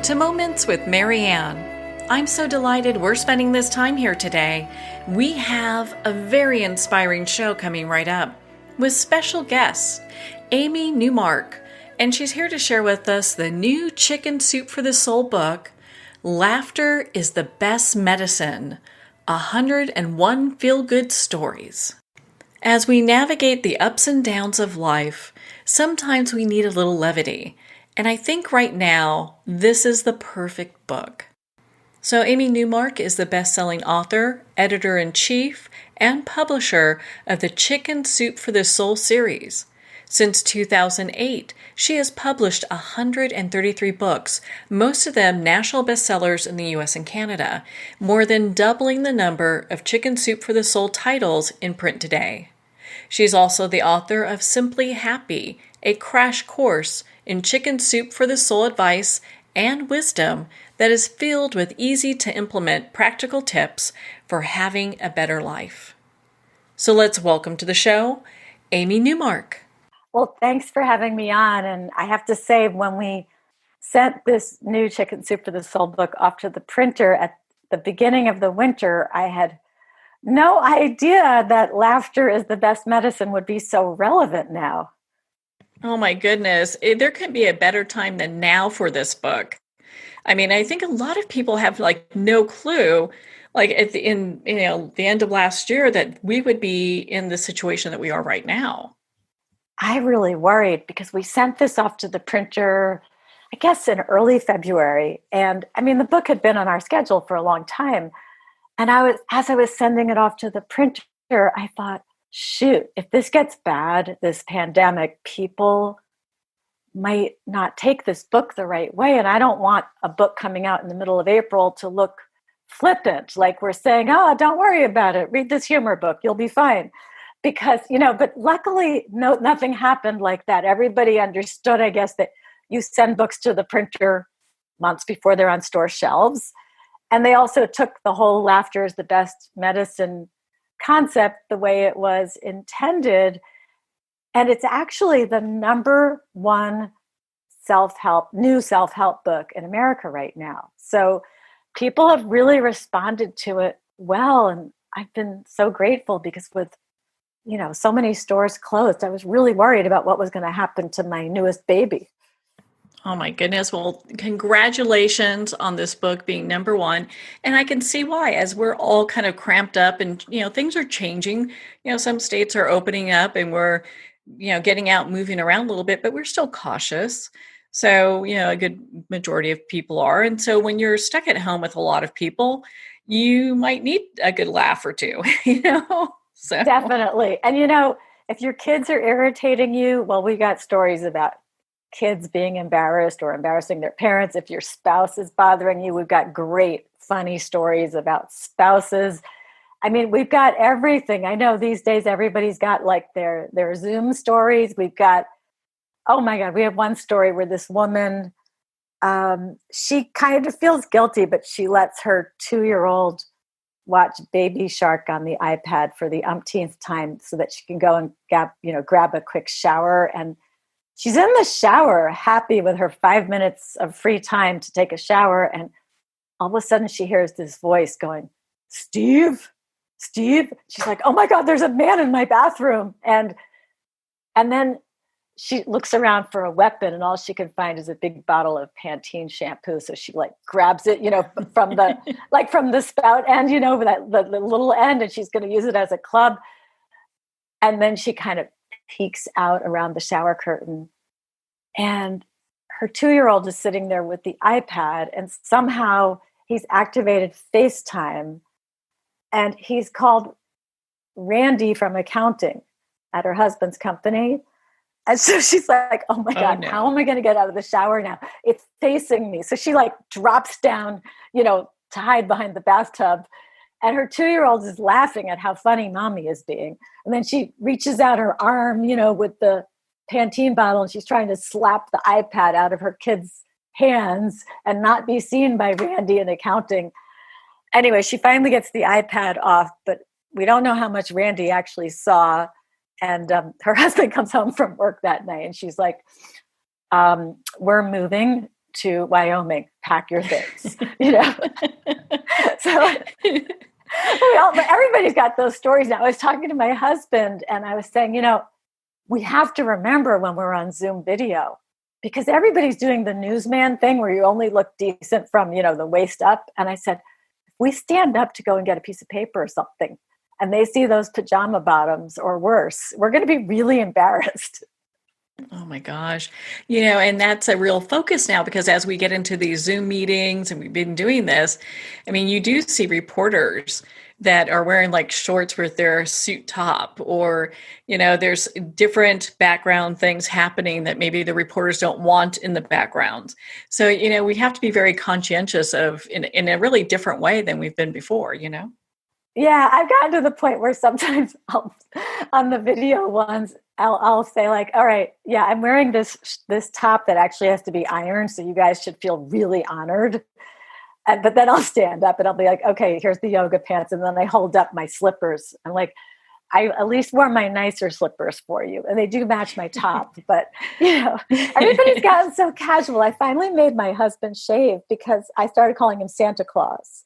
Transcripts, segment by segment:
to Moments with Marianne. I'm so delighted we're spending this time here today. We have a very inspiring show coming right up with special guest, Amy Newmark, and she's here to share with us the new Chicken Soup for the Soul book, Laughter is the Best Medicine, 101 Feel-Good Stories. As we navigate the ups and downs of life, sometimes we need a little levity. And I think right now, this is the perfect book. So Amy Newmark is the best-selling author, editor-in-chief, and publisher of the Chicken Soup for the Soul series. Since 2008, she has published 133 books, most of them national bestsellers in the US and Canada, more than doubling the number of Chicken Soup for the Soul titles in print today. She's also the author of Simply Happy, a crash course in chicken soup for the soul advice and wisdom that is filled with easy-to-implement practical tips for having a better life. So let's welcome to the show, Amy Newmark. Well, thanks for having me on. And I have to say, when we sent this new Chicken Soup for the Soul book off to the printer at the beginning of the winter, I had no idea that laughter is the best medicine would be so relevant now. Oh my goodness. There couldn't be a better time than now for this book. I mean, I think a lot of people have no clue, at the end of last year, that we would be in the situation that we are right now. I really worried because we sent this off to the printer, I guess in early February. And I mean, the book had been on our schedule for a long time. And as I was sending it off to the printer, I thought, shoot, if this gets bad, this pandemic, people might not take this book the right way. And I don't want a book coming out in the middle of April to look flippant, like we're saying, oh, don't worry about it. Read this humor book. You'll be fine. Because, but luckily, nothing happened like that. Everybody understood, I guess, that you send books to the printer months before they're on store shelves. And they also took the whole laughter is the best medicine concept the way it was intended. And it's actually the number one new self-help book in America right now. So people have really responded to it well. And I've been so grateful because with, so many stores closed, I was really worried about what was going to happen to my newest baby. Oh my goodness. Well, congratulations on this book being number one. And I can see why, as we're all kind of cramped up and, things are changing. Some states are opening up and we're, getting out, moving around a little bit, but we're still cautious. So, a good majority of people are. And so when you're stuck at home with a lot of people, you might need a good laugh or two, So definitely. And, if your kids are irritating you, well, we got stories about kids being embarrassed or embarrassing their parents. If your spouse is bothering you, we've got great, funny stories about spouses. I mean, we've got everything. I know these days everybody's got their Zoom stories. We've got, oh my God, we have one story where this woman, she kind of feels guilty, but she lets her 2-year-old watch Baby Shark on the iPad for the umpteenth time so that she can go and grab a quick shower. And she's in the shower, happy with her 5 minutes of free time to take a shower. And all of a sudden she hears this voice going, Steve. She's like, oh my God, there's a man in my bathroom. And then she looks around for a weapon and all she can find is a big bottle of Pantene shampoo. So she grabs it, from the, from the spout end, the little end, and she's going to use it as a club. And then she kind of peeks out around the shower curtain, and her 2-year-old is sitting there with the iPad, and somehow he's activated FaceTime, and he's called Randy from accounting at her husband's company. And so she's like, oh my God, no. How am I going to get out of the shower now? It's facing me. So she drops down, to hide behind the bathtub. And her 2-year-old is laughing at how funny mommy is being. And then she reaches out her arm, with the Pantene bottle, and she's trying to slap the iPad out of her kid's hands and not be seen by Randy in accounting. Anyway, she finally gets the iPad off, but we don't know how much Randy actually saw. And her husband comes home from work that night and she's like, we're moving to Wyoming, pack your things, you know? So everybody's got those stories now. I was talking to my husband and I was saying, we have to remember when we're on Zoom video, because everybody's doing the newsman thing where you only look decent from, the waist up. And I said, if we stand up to go and get a piece of paper or something and they see those pajama bottoms or worse, we're going to be really embarrassed. Oh my gosh. And that's a real focus now, because as we get into these Zoom meetings and we've been doing this, I mean, you do see reporters that are wearing like shorts with their suit top, or, there's different background things happening that maybe the reporters don't want in the background. So, we have to be very conscientious of in a really different way than we've been before, Yeah, I've gotten to the point where sometimes on the video ones, I'll say like, all right, yeah, I'm wearing this top that actually has to be ironed, so you guys should feel really honored. But then I'll stand up and I'll be like, okay, here's the yoga pants. And then I hold up my slippers. I'm like, I at least wore my nicer slippers for you. And they do match my top. But, everybody's gotten so casual. I finally made my husband shave because I started calling him Santa Claus.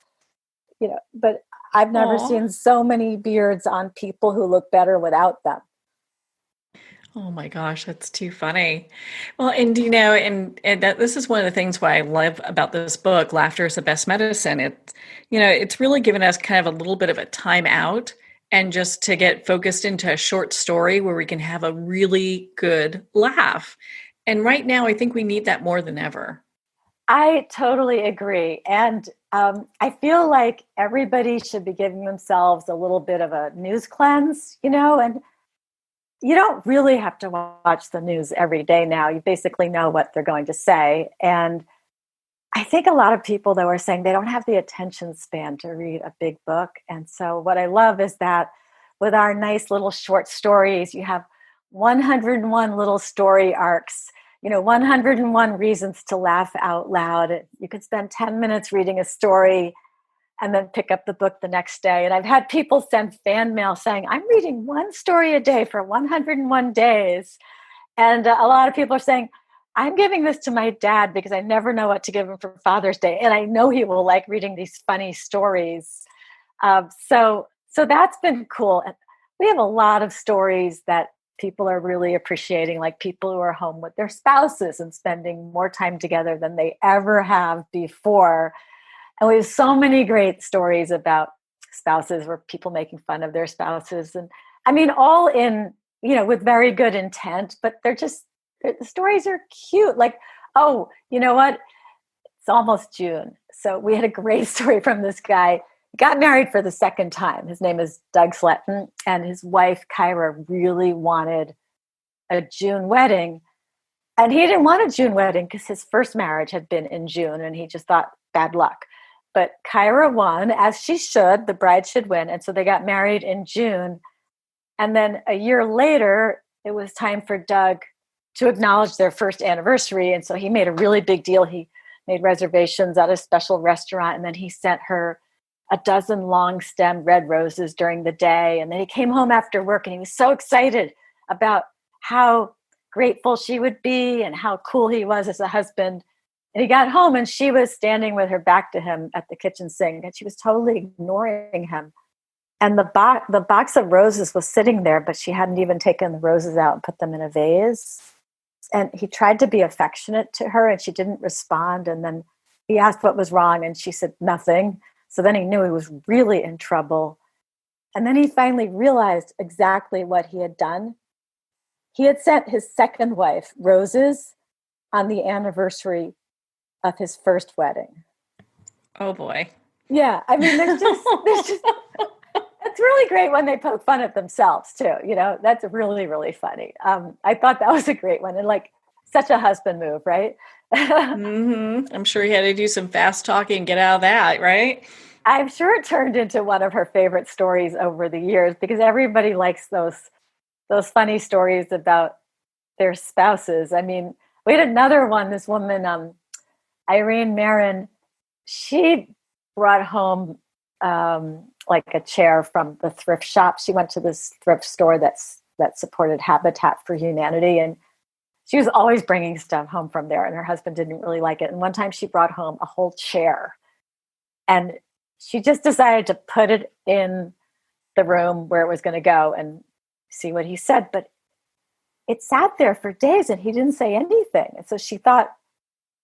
But I've never seen so many beards on people who look better without them. Oh my gosh, that's too funny. Well, and that this is one of the things why I love about this book, Laughter is the Best Medicine. It's really given us kind of a little bit of a time out and just to get focused into a short story where we can have a really good laugh. And right now, I think we need that more than ever. I totally agree. And I feel like everybody should be giving themselves a little bit of a news cleanse, and you don't really have to watch the news every day now. You basically know what they're going to say. And I think a lot of people, though, are saying they don't have the attention span to read a big book. And so what I love is that with our nice little short stories, you have 101 little story arcs, 101 reasons to laugh out loud. You could spend 10 minutes reading a story and then pick up the book the next day. And I've had people send fan mail saying, I'm reading one story a day for 101 days. And a lot of people are saying, I'm giving this to my dad because I never know what to give him for Father's Day. And I know he will like reading these funny stories. So that's been cool. And we have a lot of stories that people are really appreciating, like people who are home with their spouses and spending more time together than they ever have before. And we have so many great stories about spouses where people making fun of their spouses. And I mean, all in, with very good intent, but the stories are cute. Like, oh, you know what? It's almost June. So we had a great story from this guy. He got married for the second time. His name is Doug Sletton, and his wife, Kyra, really wanted a June wedding. And he didn't want a June wedding because his first marriage had been in June, and he just thought, bad luck. But Kyra won, as she should. The bride should win. And so they got married in June. And then a year later, it was time for Doug to acknowledge their first anniversary. And so he made a really big deal. He made reservations at a special restaurant. And then he sent her a dozen long-stemmed red roses during the day. And then he came home after work and he was so excited about how grateful she would be and how cool he was as a husband. And he got home and she was standing with her back to him at the kitchen sink and she was totally ignoring him. And the box of roses was sitting there, but she hadn't even taken the roses out and put them in a vase. And he tried to be affectionate to her and she didn't respond. And then he asked what was wrong and she said nothing. So then he knew he was really in trouble. And then he finally realized exactly what he had done. He had sent his second wife roses on the anniversary of his first wedding. Oh boy. Yeah. I mean, there's just it's really great when they poke fun at themselves too. That's really, really funny. I thought that was a great one. And like such a husband move, right? Mm-hmm. I'm sure he had to do some fast talking and get out of that, right? I'm sure it turned into one of her favorite stories over the years because everybody likes those funny stories about their spouses. I mean, we had another one, this woman, Irene Marin, she brought home like a chair from the thrift shop. She went to this thrift store that supported Habitat for Humanity. And she was always bringing stuff home from there, and her husband didn't really like it. And one time she brought home a whole chair, and she just decided to put it in the room where it was going to go and see what he said. But it sat there for days and he didn't say anything. And so she thought,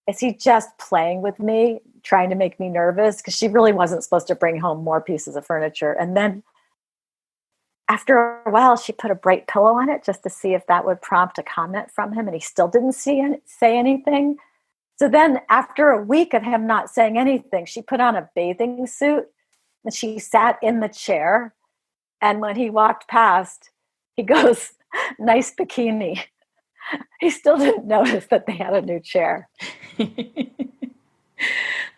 is he just playing with me, trying to make me nervous? Because she really wasn't supposed to bring home more pieces of furniture. And then after a while, she put a bright pillow on it just to see if that would prompt a comment from him. And he still didn't say anything. So then after a week of him not saying anything, she put on a bathing suit and she sat in the chair. And when he walked past, he goes, nice bikini. He still didn't notice that they had a new chair.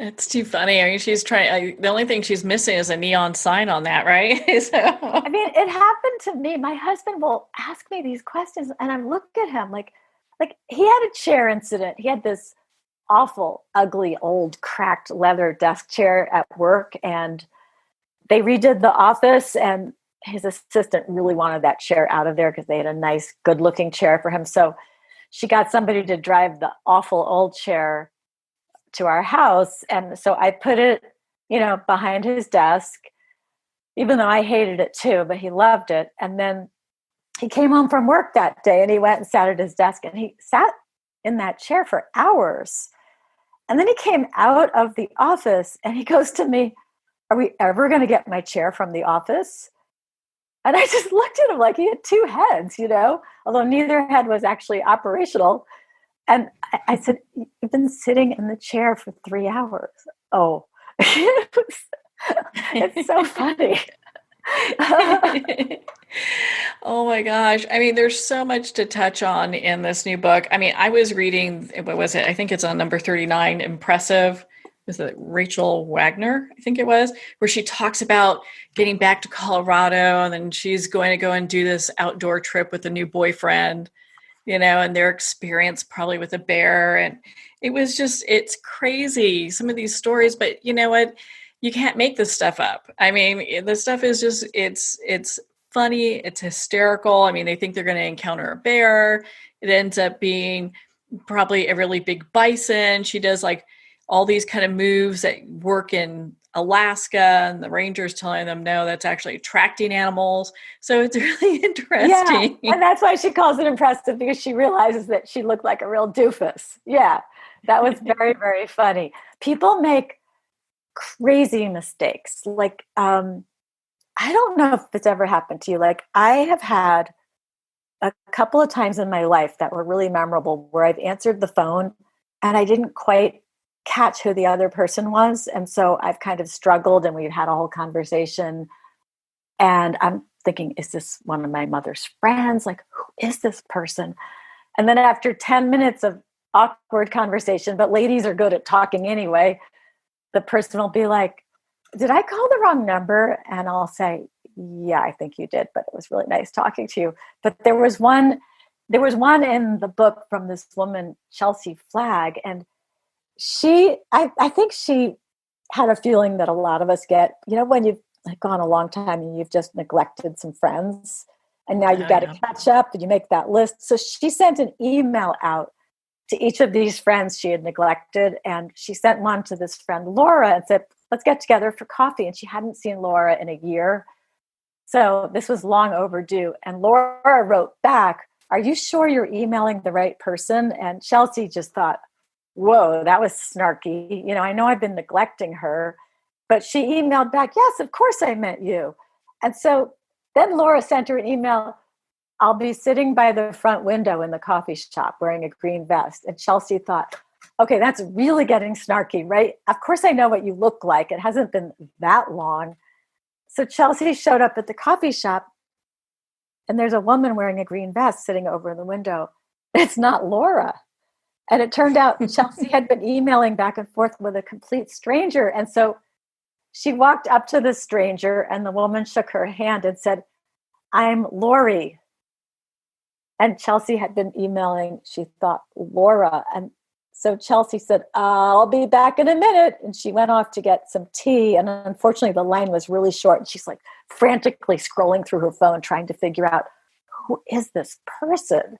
That's too funny. I mean, she's trying, the only thing she's missing is a neon sign on that, right? I mean, it happened to me. My husband will ask me these questions and I look at him like he had a chair incident. He had this awful, ugly, old, cracked leather desk chair at work, and they redid the office, and his assistant really wanted that chair out of there because they had a nice, good-looking chair for him. So she got somebody to drive the awful old chair to our house. And so I put it, behind his desk, even though I hated it too, but he loved it. And then he came home from work that day and he went and sat at his desk and he sat in that chair for hours. And then he came out of the office and he goes to me, are we ever going to get my chair from the office? And I just looked at him like he had two heads, although neither head was actually operational. And I said, you've been sitting in the chair for 3 hours. Oh, it's so funny. Oh my gosh. I mean, there's so much to touch on in this new book. I mean, I was reading, what was it? I think it's on number 39, Impressive. Was it Rachel Wagner? I think it was, where she talks about getting back to Colorado and then she's going to go and do this outdoor trip with a new boyfriend, and their experience probably with a bear. And it was just, it's crazy, some of these stories, but you know what? You can't make this stuff up. I mean, the stuff is just, it's funny. It's hysterical. I mean, they think they're going to encounter a bear. It ends up being probably a really big bison. She does like all these kind of moves that work in Alaska, and the ranger's telling them, no, that's actually attracting animals. So it's really interesting. Yeah, and that's why she calls it impressive, because she realizes that she looked like a real doofus. Yeah, that was very, very funny. People make crazy mistakes. Like, I don't know if it's ever happened to you. Like, I have had a couple of times in my life that were really memorable where I've answered the phone and I didn't quite catch who the other person was. And so I've kind of struggled and we've had a whole conversation. And I'm thinking, is this one of my mother's friends? Like, who is this person? And then after 10 minutes of awkward conversation, but ladies are good at talking anyway, the person will be like, did I call the wrong number? And I'll say, yeah, I think you did, but it was really nice talking to you. But there was one in the book from this woman, Chelsea Flagg, and I think she had a feeling that a lot of us get, when you've gone a long time and you've just neglected some friends and now you've got to catch up and you make that list. So she sent an email out to each of these friends she had neglected. And she sent one to this friend, Laura, and said, let's get together for coffee. And she hadn't seen Laura in a year. So this was long overdue. And Laura wrote back, are you sure you're emailing the right person? And Chelsea just thought, whoa, that was snarky. I know I've been neglecting her, but she emailed back, yes, of course I meant you. And so then Laura sent her an email, I'll be sitting by the front window in the coffee shop wearing a green vest. And Chelsea thought, okay, that's really getting snarky, right? Of course I know what you look like. It hasn't been that long. So Chelsea showed up at the coffee shop and there's a woman wearing a green vest sitting over in the window. It's not Laura. And it turned out Chelsea had been emailing back and forth with a complete stranger. And so she walked up to the stranger and the woman shook her hand and said, I'm Lori. And Chelsea had been emailing, she thought, Laura. And so Chelsea said, I'll be back in a minute. And she went off to get some tea. And unfortunately, the line was really short. And she's like frantically scrolling through her phone, trying to figure out, who is this person?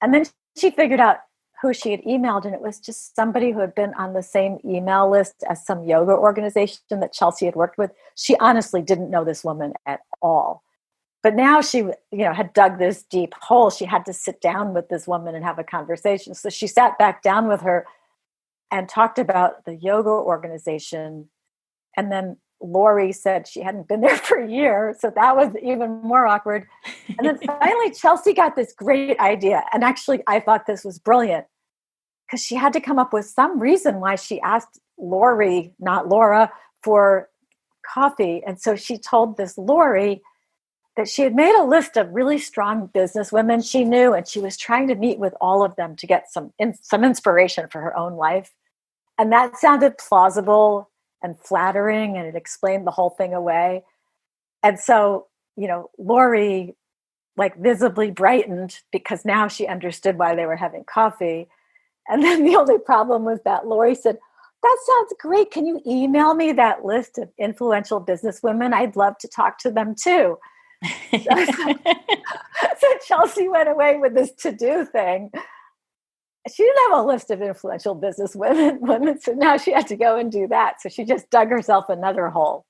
And then she figured out who she had emailed, and it was just somebody who had been on the same email list as some yoga organization that Chelsea had worked with. She honestly didn't know this woman at all. But now she, had dug this deep hole. She had to sit down with this woman and have a conversation. So she sat back down with her and talked about the yoga organization. And then Lori said she hadn't been there for a year. So that was even more awkward. And then finally, Chelsea got this great idea. And actually, I thought this was brilliant because she had to come up with some reason why she asked Lori, not Laura, for coffee. And so she told this Lori that she had made a list of really strong business women she knew, and she was trying to meet with all of them to get some inspiration for her own life. And that sounded plausible and flattering, and it explained the whole thing away. And so, Lori visibly brightened because now she understood why they were having coffee. And then the only problem was that Lori said, "That sounds great. Can you email me that list of influential businesswomen? I'd love to talk to them too." So Chelsea went away with this to-do thing. She didn't have a list of influential business women, so now she had to go and do that. So she just dug herself another hole.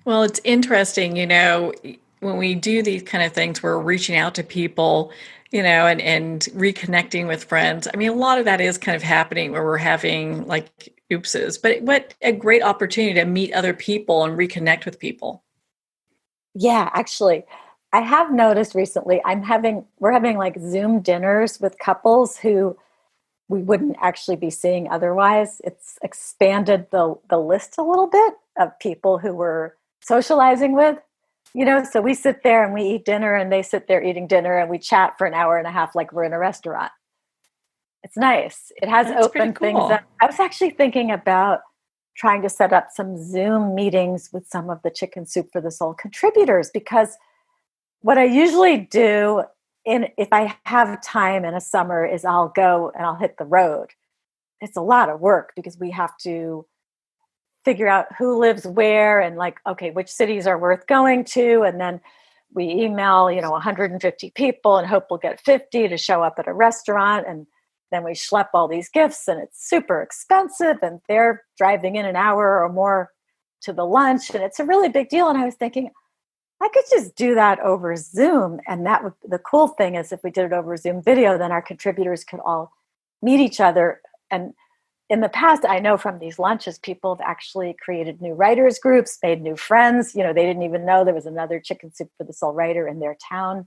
Well, it's interesting, when we do these kind of things, we're reaching out to people, and reconnecting with friends. I mean, a lot of that is kind of happening where we're having oopses, but what a great opportunity to meet other people and reconnect with people. Yeah, actually, I have noticed recently we're having Zoom dinners with couples who we wouldn't actually be seeing otherwise. It's expanded the list a little bit of people who we're socializing with. So we sit there and we eat dinner and they sit there eating dinner and we chat for an hour and a half like we're in a restaurant. It's nice. It has opened things up. I was actually thinking about trying to set up some Zoom meetings with some of the Chicken Soup for the Soul contributors, because what I usually do if I have time in a summer is I'll go and I'll hit the road. It's a lot of work because we have to figure out who lives where and which cities are worth going to. And then we email, 150 people and hope we'll get 50 to show up at a restaurant. And then we schlep all these gifts and it's super expensive and they're driving in an hour or more to the lunch. And it's a really big deal. And I was thinking, I could just do that over Zoom. And the cool thing is if we did it over Zoom video, then our contributors could all meet each other. And in the past, I know from these lunches, people have actually created new writers groups, made new friends. They didn't even know there was another Chicken Soup for the Soul writer in their town.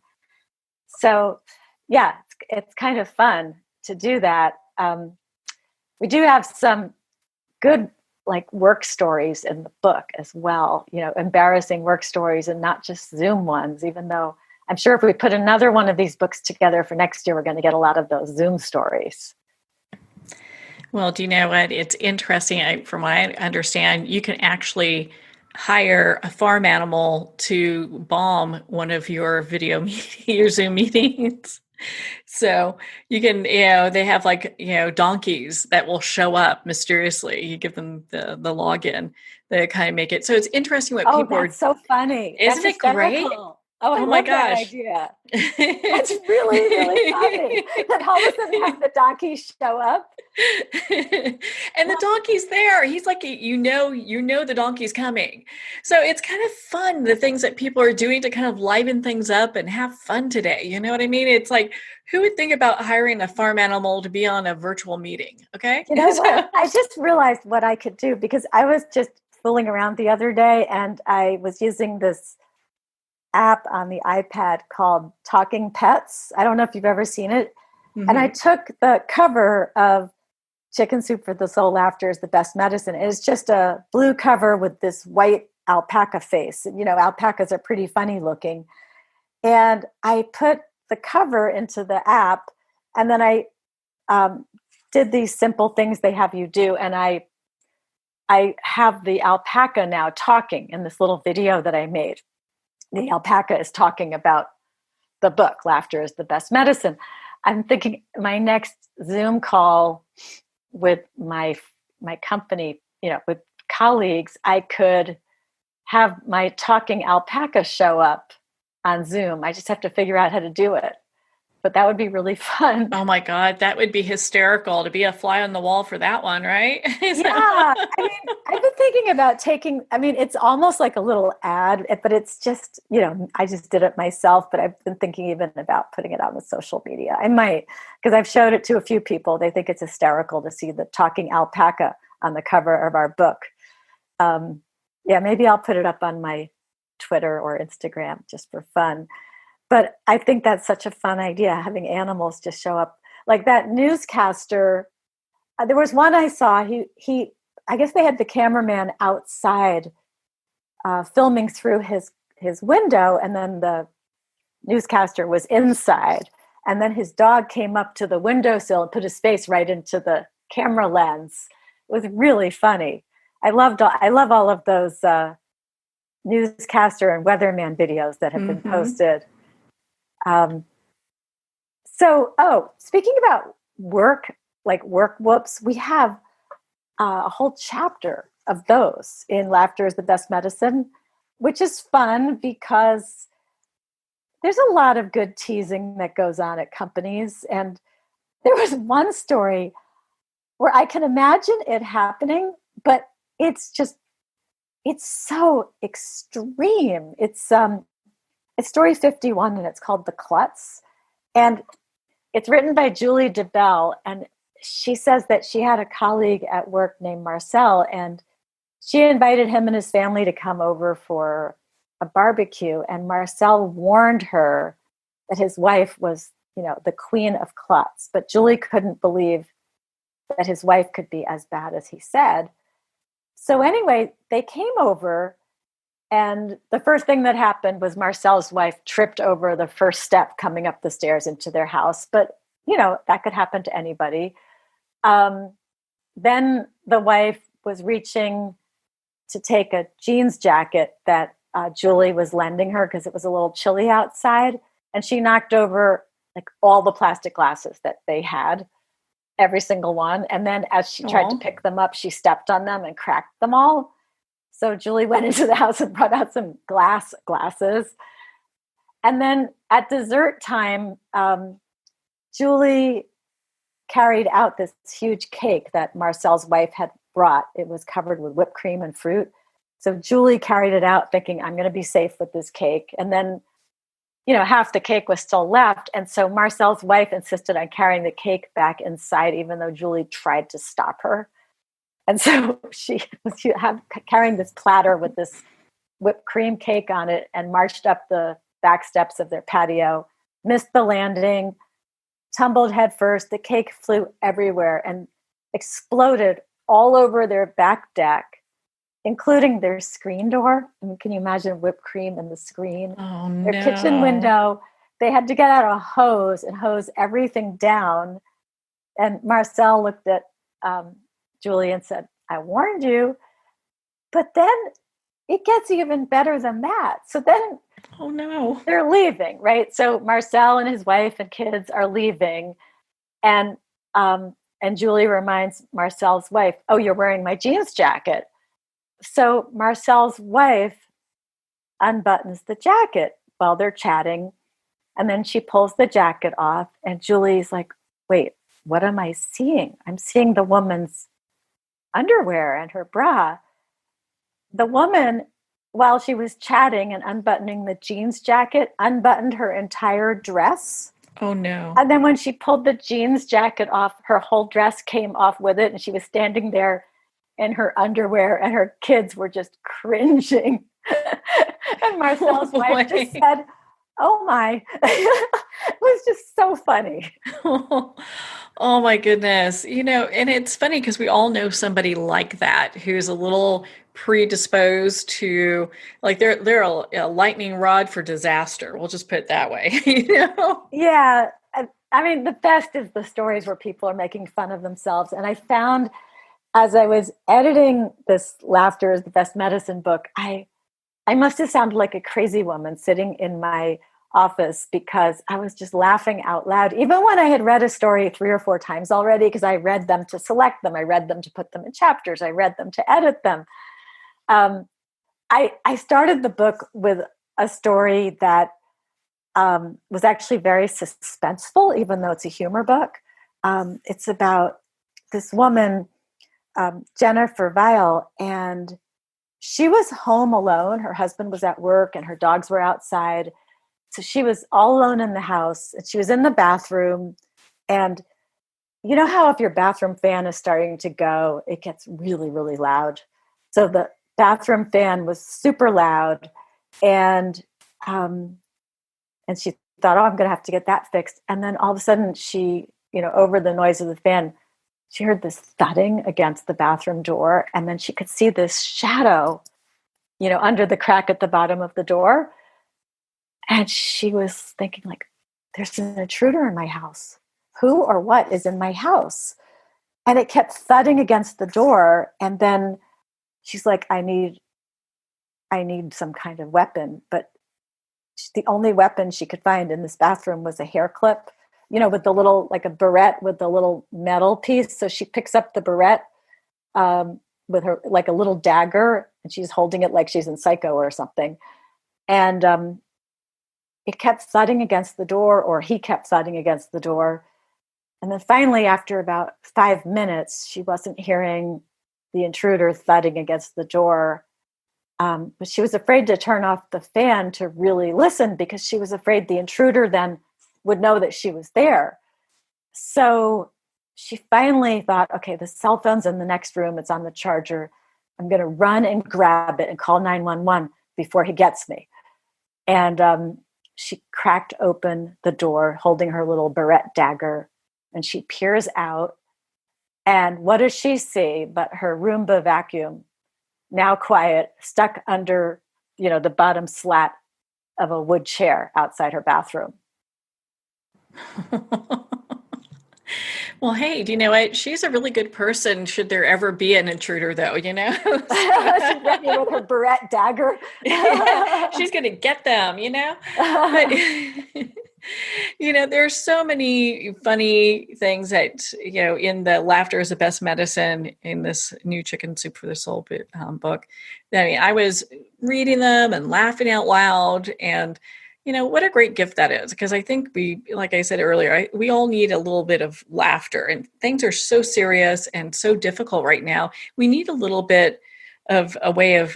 So yeah, it's kind of fun to do that. We do have some good work stories in the book as well, embarrassing work stories and not just Zoom ones, even though I'm sure if we put another one of these books together for next year, we're going to get a lot of those Zoom stories. Well, do you know what? It's interesting. From what I understand, you can actually hire a farm animal to bomb one of your your Zoom meetings. So you can, they have donkeys that will show up mysteriously. You give them the login. They kind of make it. So it's interesting what people are. That's so funny. Isn't it great? Oh, I love that idea. That's really, really funny. Then all of a sudden have the donkey show up. And the donkey's there. He's the donkey's coming. So it's kind of fun, the things that people are doing to kind of liven things up and have fun today. You know what I mean? It's who would think about hiring a farm animal to be on a virtual meeting? Okay. You know what? I just realized what I could do because I was just fooling around the other day and I was using this app on the iPad called Talking Pets. I don't know if you've ever seen it. Mm-hmm. And I took the cover of Chicken Soup for the Soul, Laughter is the Best Medicine. It's just a blue cover with this white alpaca face. Alpacas are pretty funny looking. And I put the cover into the app and then I did these simple things they have you do. And I have the alpaca now talking in this little video that I made. The alpaca is talking about the book, Laughter is the Best Medicine. I'm thinking my next Zoom call with my company, with colleagues, I could have my talking alpaca show up on Zoom. I just have to figure out how to do it. but that would be really fun. Oh my God, that would be hysterical to be a fly on the wall for that one, right? Yeah, I mean, I've been thinking about it's almost like a little ad, but it's just, I just did it myself, but I've been thinking even about putting it out on social media. I might, because I've showed it to a few people. They think it's hysterical to see the talking alpaca on the cover of our book. Yeah, maybe I'll put it up on my Twitter or Instagram just for fun. But I think that's such a fun idea, having animals just show up. Like that newscaster, there was one I saw, I guess they had the cameraman outside filming through his window, and then the newscaster was inside. And then his dog came up to the windowsill and put his face right into the camera lens. It was really funny. I love all of those newscaster and weatherman videos that have been posted. Speaking about work, like work whoops, we have a whole chapter of those in Laughter is the Best Medicine, which is fun because there's a lot of good teasing that goes on at companies. And there was one story where I can imagine it happening, but it's so extreme. It's story 51, and it's called The Klutz. And it's written by Julie DeBell, and she says that she had a colleague at work named Marcel, and she invited him and his family to come over for a barbecue, and Marcel warned her that his wife was, the queen of klutz, but Julie couldn't believe that his wife could be as bad as he said. So anyway, they came over, and the first thing that happened was Marcel's wife tripped over the first step coming up the stairs into their house. But, that could happen to anybody. Then the wife was reaching to take a jeans jacket that Julie was lending her because it was a little chilly outside. And she knocked over like all the plastic glasses that they had, every single one. And then as she tried to pick them up, she stepped on them and cracked them all. So Julie went into the house and brought out some glasses. And then at dessert time, Julie carried out this huge cake that Marcel's wife had brought. It was covered with whipped cream and fruit. So Julie carried it out thinking, I'm going to be safe with this cake. And then, half the cake was still left. And so Marcel's wife insisted on carrying the cake back inside, even though Julie tried to stop her. And so she was carrying this platter with this whipped cream cake on it and marched up the back steps of their patio, missed the landing, tumbled head first. The cake flew everywhere and exploded all over their back deck, including their screen door. I mean, can you imagine whipped cream in the screen? Oh, their kitchen window. They had to get out a hose and hose everything down. And Marcel looked at Julie and said, I warned you. But then it gets even better than that. So then oh no, they're leaving, right? So Marcel and his wife and kids are leaving. And Julie reminds Marcel's wife, oh, you're wearing my jeans jacket. So Marcel's wife unbuttons the jacket while they're chatting. And then she pulls the jacket off. And Julie's like, wait, what am I seeing? I'm seeing the woman's underwear and her bra. The woman, while she was chatting and unbuttoning the jeans jacket, unbuttoned her entire dress. Oh no. And then when she pulled the jeans jacket off, her whole dress came off with it. And she was standing there in her underwear, and her kids were just cringing. And Marcel's wife just said, oh my. It was just so funny. Oh my goodness. And it's funny because we all know somebody like that who's a little predisposed to, like, they're a lightning rod for disaster. We'll just put it that way. Yeah. I mean, the best is the stories where people are making fun of themselves. And I found, as I was editing this Laughter is the Best Medicine book, I must have sounded like a crazy woman sitting in my office because I was just laughing out loud, even when I had read a story 3 or 4 times already, because I read them to select them. I read them to put them in chapters. I read them to edit them. I started the book with a story that was actually very suspenseful, even though it's a humor book. It's about this woman, Jennifer Weil, and she was home alone. Her husband was at work and her dogs were outside. So she was all alone in the house, and she was in the bathroom. And you know how if your bathroom fan is starting to go, it gets really, really loud. So the bathroom fan was super loud, and um, and she thought, oh, I'm going to have to get that fixed. And then all of a sudden, she, over the noise of the fan, she heard this thudding against the bathroom door, and then she could see this shadow, under the crack at the bottom of the door. And she was thinking, like, there's an intruder in my house. Who or what is in my house? And it kept thudding against the door. And then she's like, I need some kind of weapon. But the only weapon she could find in this bathroom was a hair clip, with the little, like a barrette with the little metal piece. So she picks up the barrette with her, like a little dagger, and she's holding it like she's in Psycho or something. And it kept thudding against the door, or he kept thudding against the door. And then finally, after about 5 minutes, she wasn't hearing the intruder thudding against the door. But she was afraid to turn off the fan to really listen, because she was afraid the intruder then would know that she was there. So she finally thought, okay, the cell phone's in the next room. It's on the charger. I'm going to run and grab it and call 911 before he gets me. And she cracked open the door holding her little barrette dagger, and she peers out. And what does she see but her Roomba vacuum, now quiet, stuck under, the bottom slat of a wood chair outside her bathroom. Well, hey, do you know what? She's a really good person should there ever be an intruder, though, She's ready with her barrette dagger. Yeah, she's going to get them, But, there's so many funny things that, in the Laughter is the Best Medicine, in this new Chicken Soup for the Soul book. I mean, I was reading them and laughing out loud, and what a great gift that is, because I think like I said earlier, we all need a little bit of laughter, and things are so serious and so difficult right now. We need a little bit of a way of,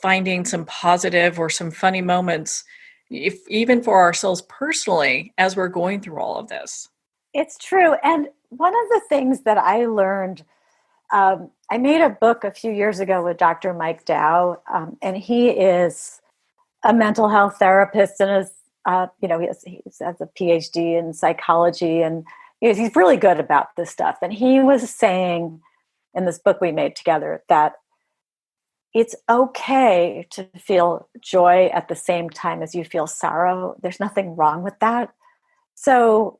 finding some positive or some funny moments, even for ourselves personally, as we're going through all of this. It's true. And one of the things that I learned, I made a book a few years ago with Dr. Mike Dow, and he is a mental health therapist, and is, he has a PhD in psychology, and he's really good about this stuff. And he was saying in this book we made together that it's okay to feel joy at the same time as you feel sorrow. There's nothing wrong with that. So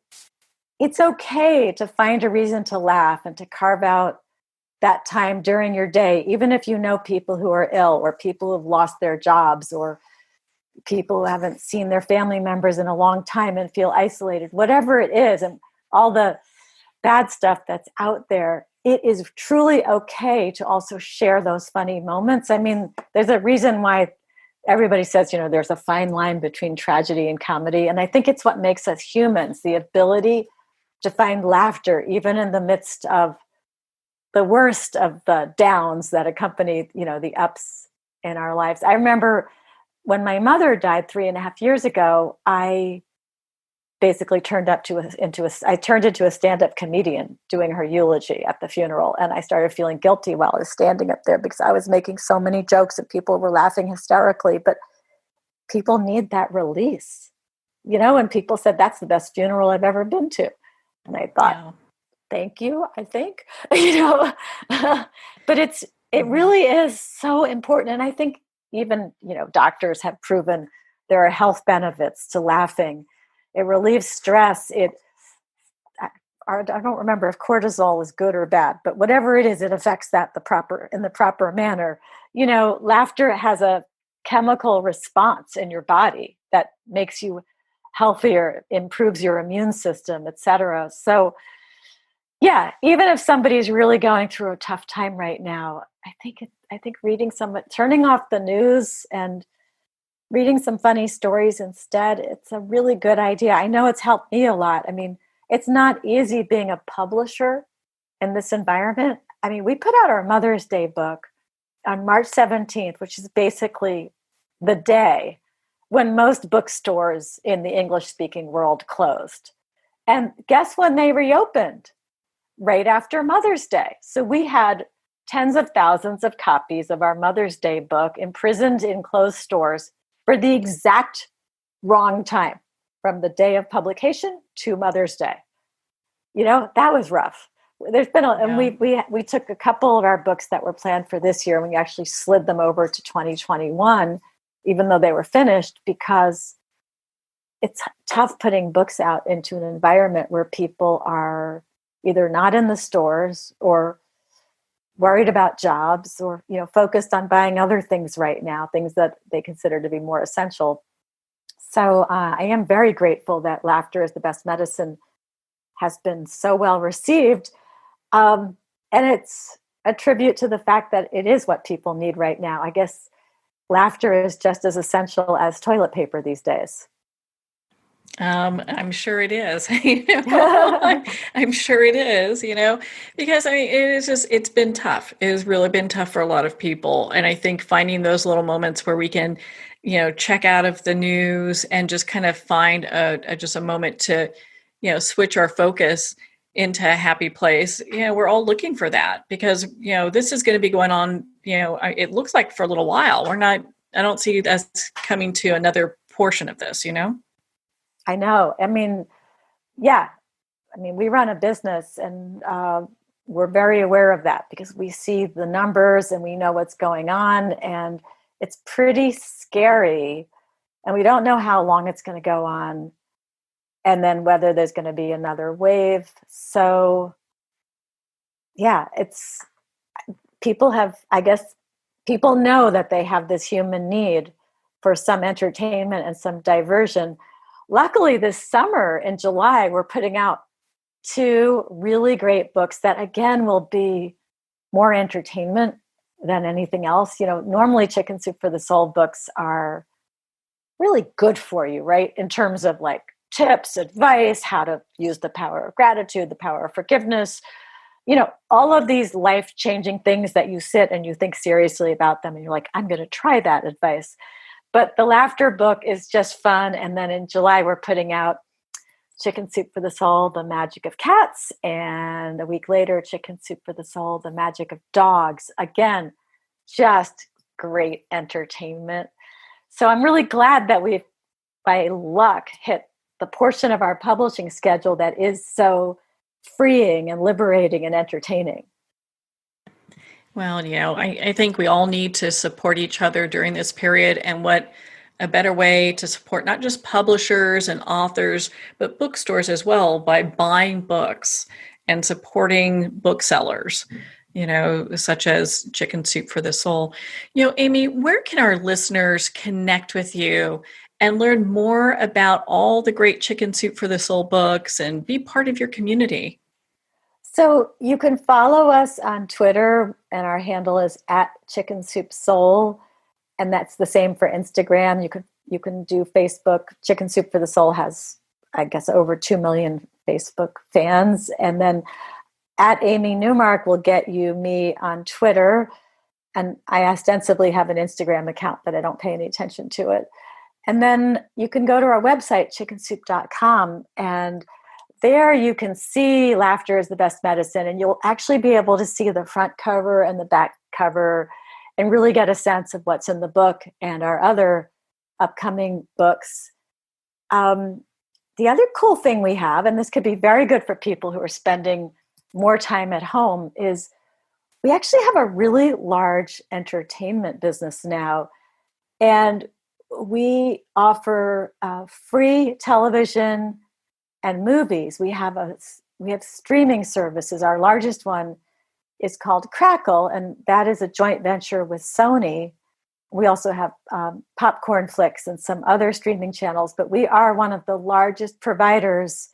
it's okay to find a reason to laugh and to carve out that time during your day, even if you know people who are ill, or people who have lost their jobs, or people who haven't seen their family members in a long time and feel isolated, whatever it is, and all the bad stuff that's out there. It is truly okay to also share those funny moments. I mean, there's a reason why everybody says, there's a fine line between tragedy and comedy. And I think it's what makes us humans, the ability to find laughter, even in the midst of the worst of the downs that accompany, the ups in our lives. I remember when my mother died 3.5 years ago, I basically turned into a stand-up comedian doing her eulogy at the funeral. And I started feeling guilty while I was standing up there, because I was making so many jokes and people were laughing hysterically. But people need that release, and people said, that's the best funeral I've ever been to. And I thought, yeah. Thank you, I think, but it really is so important. And I think even, doctors have proven there are health benefits to laughing. It relieves stress. I don't remember if cortisol is good or bad, but whatever it is, it affects that in the proper manner. Laughter has a chemical response in your body that makes you healthier, improves your immune system, etc. So, yeah, even if somebody's really going through a tough time right now, I think reading turning off the news and reading some funny stories instead, it's a really good idea. I know it's helped me a lot. I mean, it's not easy being a publisher in this environment. I mean, we put out our Mother's Day book on March 17th, which is basically the day when most bookstores in the English speaking world closed. And guess when they reopened? Right after Mother's Day. So we had tens of thousands of copies of our Mother's Day book imprisoned in closed stores for the exact wrong time, from the day of publication to Mother's Day. You know, that was rough. There's been and Yeah. we took a couple of our books that were planned for this year and we actually slid them over to 2021, even though they were finished, because it's tough putting books out into an environment where people are either not in the stores or worried about jobs or, you know, focused on buying other things right now, things that they consider to be more essential. So I am very grateful that Laughter is the Best Medicine has been so well received. And it's a tribute to the fact that it is what people need right now. I guess laughter is just as essential as toilet paper these days. I'm sure it is. I'm sure it is, because I mean, it's been tough. It has really been tough for a lot of people. And I think finding those little moments where we can, check out of the news and just kind of find just a moment to, switch our focus into a happy place. We're all looking for that because, this is going to be going on, it looks like for a little while. I don't see us coming to another portion of this. I know. I mean, yeah. I mean, we run a business and we're very aware of that because we see the numbers and we know what's going on. And it's pretty scary. And we don't know how long it's going to go on. And then whether there's going to be another wave. So, yeah, people know that they have this human need for some entertainment and some diversion. Luckily, this summer in July, we're putting out 2 really great books that, again, will be more entertainment than anything else. Normally Chicken Soup for the Soul books are really good for you, right? In terms of like tips, advice, how to use the power of gratitude, the power of forgiveness, all of these life-changing things that you sit and you think seriously about them and you're like, I'm going to try that advice. But the laughter book is just fun. And then in July, we're putting out Chicken Soup for the Soul, The Magic of Cats. And a week later, Chicken Soup for the Soul, The Magic of Dogs. Again, just great entertainment. So I'm really glad that we've, by luck, hit the portion of our publishing schedule that is so freeing and liberating and entertaining. Well, I think we all need to support each other during this period. And what a better way to support not just publishers and authors, but bookstores as well by buying books and supporting booksellers, such as Chicken Soup for the Soul. Amy, where can our listeners connect with you and learn more about all the great Chicken Soup for the Soul books and be part of your community? So you can follow us on Twitter, and our handle is @ChickenSoupSoul, and that's the same for Instagram. You can do Facebook. Chicken Soup for the Soul has, I guess, over 2 million Facebook fans, and then @Amy Newmark will get me on Twitter, and I ostensibly have an Instagram account, but I don't pay any attention to it. And then you can go to our website, chickensoup.com, and there you can see Laughter is the Best Medicine, and you'll actually be able to see the front cover and the back cover and really get a sense of what's in the book and our other upcoming books. The other cool thing we have, and this could be very good for people who are spending more time at home, is we actually have a really large entertainment business now. And we offer free television and movies. We have streaming services. Our largest one is called Crackle, and that is a joint venture with Sony. We also have Popcorn Flicks and some other streaming channels, but we are one of the largest providers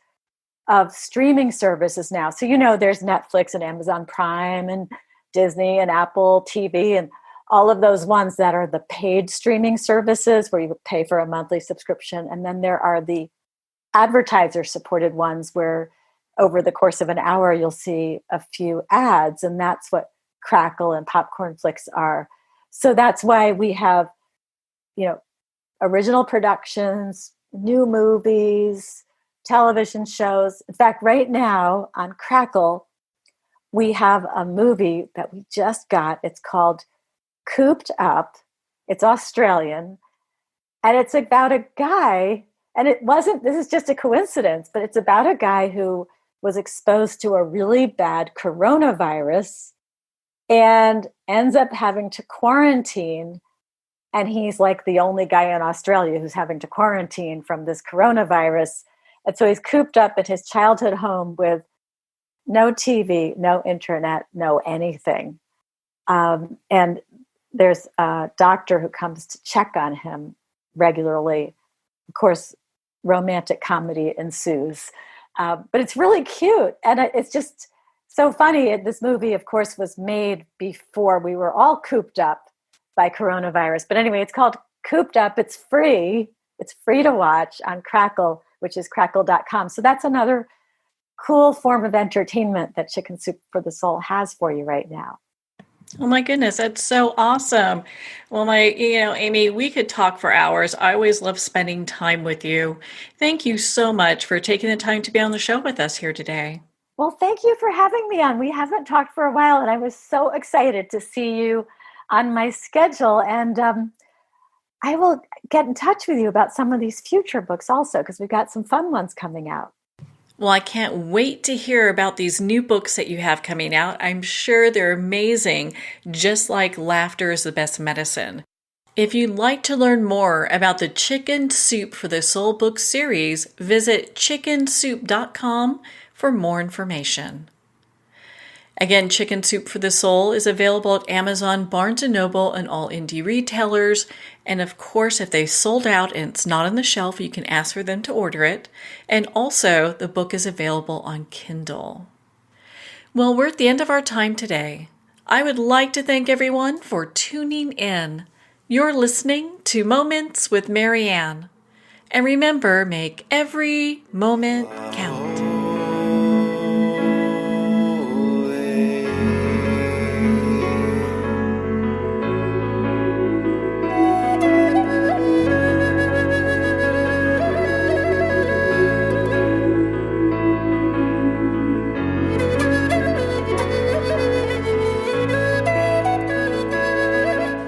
of streaming services now. So there's Netflix and Amazon Prime and Disney and Apple TV and all of those ones that are the paid streaming services where you pay for a monthly subscription. And then there are the advertiser supported ones where over the course of an hour, you'll see a few ads. And that's what Crackle and Popcorn Flicks are. So that's why we have, original productions, new movies, television shows. In fact, right now on Crackle, we have a movie that we just got. It's called Cooped Up. It's Australian. And it's about a guy, and this is just a coincidence, but it's about a guy who was exposed to a really bad coronavirus and ends up having to quarantine. And he's like the only guy in Australia who's having to quarantine from this coronavirus. And so he's cooped up in his childhood home with no TV, no internet, no anything. And there's a doctor who comes to check on him regularly. Of course, romantic comedy ensues. But it's really cute. And it's just so funny. This movie, of course, was made before we were all cooped up by coronavirus. But anyway, it's called Cooped Up. It's free. It's free to watch on Crackle, which is crackle.com. So that's another cool form of entertainment that Chicken Soup for the Soul has for you right now. Oh my goodness, that's so awesome. Well, Amy, we could talk for hours. I always love spending time with you. Thank you so much for taking the time to be on the show with us here today. Well, thank you for having me on. We haven't talked for a while, and I was so excited to see you on my schedule. And I will get in touch with you about some of these future books also, because we've got some fun ones coming out. Well, I can't wait to hear about these new books that you have coming out. I'm sure they're amazing, just like Laughter is the Best Medicine. If you'd like to learn more about the Chicken Soup for the Soul book series, visit chickensoup.com for more information. Again, Chicken Soup for the Soul is available at Amazon, Barnes & Noble, and all indie retailers. And of course, if they sold out and it's not on the shelf, you can ask for them to order it. And also, the book is available on Kindle. Well, we're at the end of our time today. I would like to thank everyone for tuning in. You're listening to Moments with Marianne. And remember, make every moment count.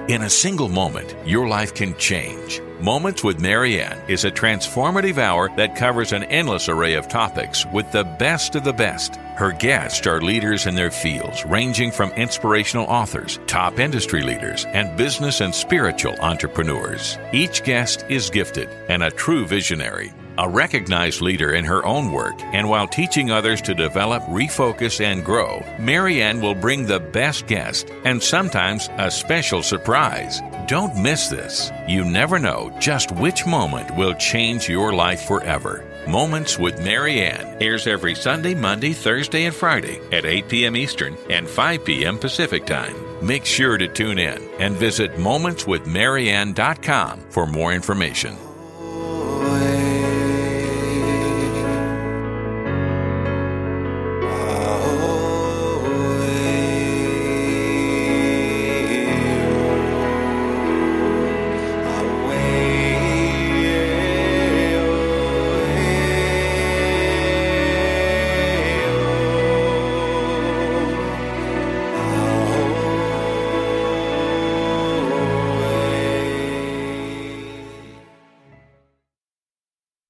In a single moment, your life can change. Moments with Marianne is a transformative hour that covers an endless array of topics with the best of the best. Her guests are leaders in their fields, ranging from inspirational authors, top industry leaders, and business and spiritual entrepreneurs. Each guest is gifted and a true visionary, a recognized leader in her own work, and while teaching others to develop, refocus, and grow, Marianne will bring the best guest and sometimes a special surprise. Don't miss this. You never know just which moment will change your life forever. Moments with Marianne airs every Sunday, Monday, Thursday, and Friday at 8 p.m. Eastern and 5 p.m. Pacific Time. Make sure to tune in and visit momentswithmarianne.com for more information.